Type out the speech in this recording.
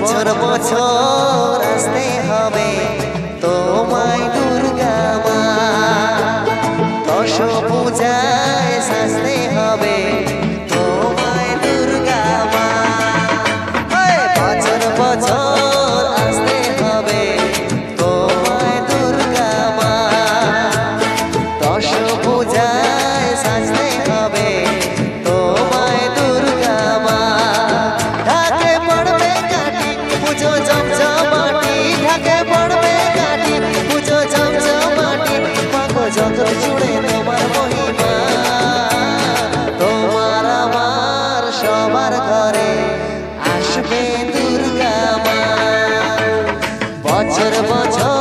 বছর বছর আসতে হবে তোমায় দুর্গা মা, দশ পূজায় সাজতে হবে তোমায় দুর্গা মা। বছর বছর আসতে হবে তোমায় দুর্গা মা, দশ পূজায় সাজতে হবে তোমায় দুর্গা মা। ঢাকে পড়বে কাঠি পুজো জমজমাটি, ঢাকে পড়বে কাঠি পুজো জমজমাটি, মাগো জগৎ জুড়ে তোমার মহিমা। তোমার আমার সবার ঘরে আসবে দুর্গা মা, বছর বছর